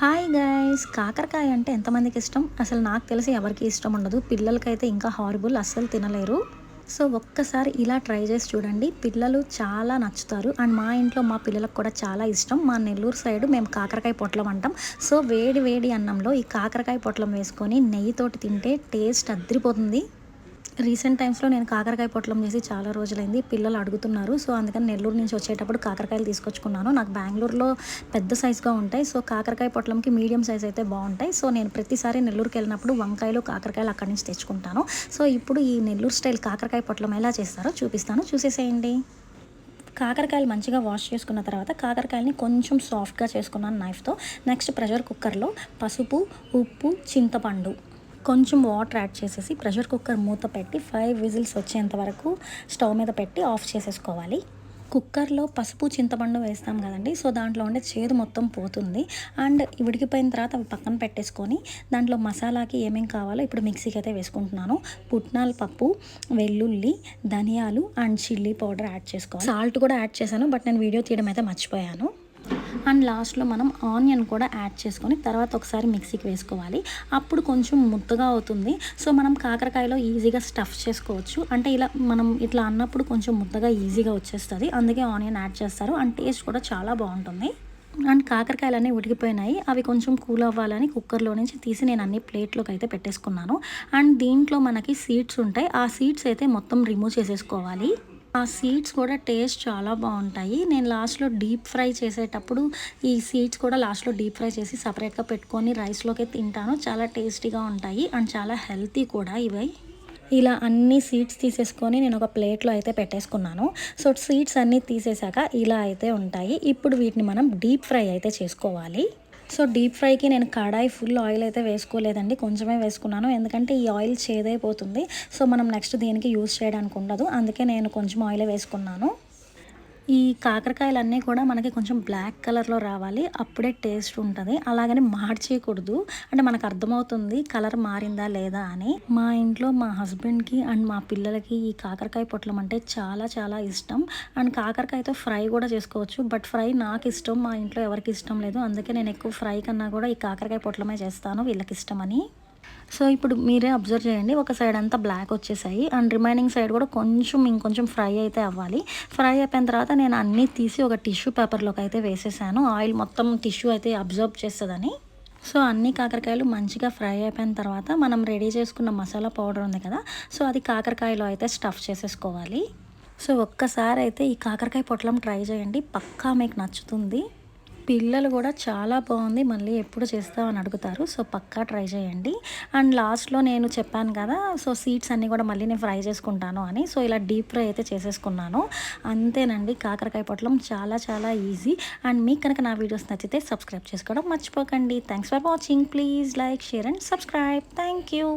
Hi guys, కాకరకాయ అంటే ఎంతమందికి ఇష్టం? అసలు నాకు తెలిసి ఎవరికి ఇష్టం ఉండదు. పిల్లలకైతే ఇంకా హారిబుల్, అస్సలు తినలేరు. సో ఒక్కసారి ఇలా ట్రై చేసి చూడండి, పిల్లలు చాలా నచ్చుతారు. అండ్ మా ఇంట్లో మా పిల్లలకు కూడా చాలా ఇష్టం. మా నెల్లూరు సైడ్ మేము కాకరకాయ పొట్లం అంటాం. సో వేడి వేడి అన్నంలో ఈ కాకరకాయ పొట్లం వేసుకొని నెయ్యితోటి తింటే టేస్ట్ అద్దరిపోతుంది. రీసెంట్ టైమ్స్‌లో నేను కాకరకాయ పొట్లం చేసి చాలా రోజులైంది. పిల్లలు అడుగుతున్నారు. సో, అందుకని నెల్లూరు నుంచి వచ్చేటప్పుడు కాకరకాయలు తీసుకొచ్చుకున్నాను. నాకు బెంగుళూరులో పెద్ద సైజ్‌గా ఉంటాయి. సో, కాకరకాయ పొట్లంకి మీడియం సైజ్ అయితే బావుంటాయి. సో, నేను ప్రతిసారి నెల్లూరుకెళ్ళినప్పుడు వంకాయలు, కాకరకాయలు అక్కడి నుంచి తెచ్చుకుంటాను. సో, ఇప్పుడు ఈ నెల్లూరు స్టైల్ కాకరకాయ పొట్లం ఎలా చేస్తారో చూపిస్తాను. చూసేసేయండి. కాకరకాయలు మంచిగా వాష్ చేసుకున్న తర్వాత కాకరకాయలని కొంచెం సాఫ్ట్‌గా చేసుకున్నాను నైఫ్‌తో. నెక్స్ట్ ప్రెషర్ కుక్కర్‌లో పసుపు, ఉప్పు, చింతపండు, కొంచెం వాటర్ యాడ్ చేసేసి ప్రెషర్ కుక్కర్ మూత పెట్టి 5 విజిల్స్ వచ్చేంత వరకు స్టవ్ మీద పెట్టి ఆఫ్ చేసేసుకోవాలి. కుక్కర్లో పసుపు, చింతపండు వేస్తాం కదండి. సో దాంట్లో ఉండే చేదు మొత్తం పోతుంది. అండ్ ఉడికిపోయిన తర్వాత అవి పక్కన పెట్టేసుకొని దాంట్లో మసాలాకి ఏమేమి కావాలో ఇప్పుడు మిక్సీకి అయితే వేసుకుంటున్నాను. పుట్నాల పప్పు, వెల్లుల్లి, ధనియాలు అండ్ చిల్లీ పౌడర్ యాడ్ చేసుకోవాలి. సాల్ట్ కూడా యాడ్ చేశాను, బట్ నేను వీడియో తీయడం అయితే మర్చిపోయాను. అండ్ లాస్ట్లో మనం ఆనియన్ కూడా యాడ్ చేసుకొని తర్వాత ఒకసారి మిక్సీకి వేసుకోవాలి. అప్పుడు కొంచెం ముద్దగా అవుతుంది. సో మనం కాకరకాయలో ఈజీగా స్టఫ్ చేసుకోవచ్చు. అంటే ఇలా మనం ఇట్లా అన్నప్పుడు కొంచెం ముద్దగా ఈజీగా వచ్చేస్తుంది. అందుకే ఆనియన్ యాడ్ చేస్తారు. అండ్ టేస్ట్ కూడా చాలా బాగుంటుంది. అండ్ కాకరకాయలన్నీ ఉడికిపోయినాయి. అవి కొంచెం కూల్ అవ్వాలని కుక్కర్లో నుంచి తీసి నేను అన్ని ప్లేట్లోకి అయితే పెట్టేసుకున్నాను. అండ్ దీంట్లో మనకి సీడ్స్ ఉంటాయి. ఆ సీడ్స్ అయితే మొత్తం రిమూవ్ చేసేసుకోవాలి. ఆ సీడ్స్ కూడా టేస్ట్ చాలా బాగుంటాయి. నేను లాస్ట్లో డీప్ ఫ్రై చేసేటప్పుడు ఈ సీడ్స్ కూడా లాస్ట్లో డీప్ ఫ్రై చేసి సపరేట్గా పెట్టుకొని రైస్లోకి తింటాను. చాలా టేస్టీగా ఉంటాయి అండ్ చాలా హెల్తీ కూడా ఇవి. ఇలా అన్ని సీడ్స్ తీసేసుకొని నేను ఒక ప్లేట్లో అయితే పెట్టేసుకున్నాను. సో సీడ్స్ అన్నీ తీసేసాక ఇలా అయితే ఉంటాయి. ఇప్పుడు వీటిని మనం డీప్ ఫ్రై అయితే చేసుకోవాలి. సో డీప్ ఫ్రైకి నేను కడాయి ఫుల్ ఆయిల్ అయితే వేసుకోలేదండి, కొంచెమే వేసుకున్నాను. ఎందుకంటే ఈ ఆయిల్ చేదైపోతుంది. సో మనం నెక్స్ట్ దేనికి యూజ్ చేయడానికి ఉండదు. అందుకే నేను కొంచెం ఆయిలే వేసుకున్నాను. ఈ కాకరకాయలన్నీ కూడా మనకి కొంచెం బ్లాక్ కలర్‌లో రావాలి. అప్పుడే టేస్ట్ ఉంటది. అలాగని మార్చేయకూడదు. అంటే మనకు అర్థమవుతుంది కలర్ మారిందా లేదా అని. మా ఇంట్లో మా హస్బెండ్‌కి అండ్ మా పిల్లలకి ఈ కాకరకాయ పొట్లం అంటే చాలా చాలా ఇష్టం. అండ్ కాకరకాయతో ఫ్రై కూడా చేసుకోవచ్చు. బట్ ఫ్రై నాకు ఇష్టం. మా ఇంట్లో ఎవరికీ ఇష్టం లేదు. అందుకే నేను ఎక్కువ ఫ్రై కన్నా కూడా ఈ కాకరకాయ పొట్లమే చేస్తాను వీళ్ళకి ఇష్టమని. సో ఇప్పుడు మీరే అబ్జర్వ్ చేయండి, ఒక సైడ్ అంతా బ్లాక్ వచ్చేసాయి అండ్ రిమైనింగ్ సైడ్ కూడా కొంచెం ఇంకొంచెం ఫ్రై అయితే అవ్వాలి. ఫ్రై అయిపోయిన తర్వాత నేను అన్నీ తీసి ఒక టిష్యూ పేపర్లోకి అయితే వేసేసాను. ఆయిల్ మొత్తం టిష్యూ అయితే అబ్జర్వ్ చేస్తుందని. సో అన్ని కాకరకాయలు మంచిగా ఫ్రై అయిపోయిన తర్వాత మనం రెడీ చేసుకున్న మసాలా పౌడర్ ఉంది కదా, సో అది కాకరకాయలో అయితే స్టఫ్ చేసేసుకోవాలి. సో ఒక్కసారి అయితే ఈ కాకరకాయ పొట్లం ట్రై చేయండి, పక్కా మీకు నచ్చుతుంది. పిల్లలు కూడా చాలా బాగుంది, మళ్ళీ ఎప్పుడు చేస్తామని అడుగుతారు. సో పక్కా ట్రై చేయండి. అండ్ లాస్ట్లో నేను చెప్పాను కదా, సో సీడ్స్ అన్నీ కూడా మళ్ళీ నేను ఫ్రై చేసుకుంటాను అని. సో ఇలా డీప్ ఫ్రై అయితే చేసేసుకున్నాను. అంతేనండి, కాకరకాయ పొట్లం చాలా చాలా ఈజీ. అండ్ మీకు కనుక నా వీడియోస్ నచ్చితే సబ్స్క్రైబ్ చేసుకోవడం మర్చిపోకండి. Thanks for watching. Please like, share and subscribe. Thank you.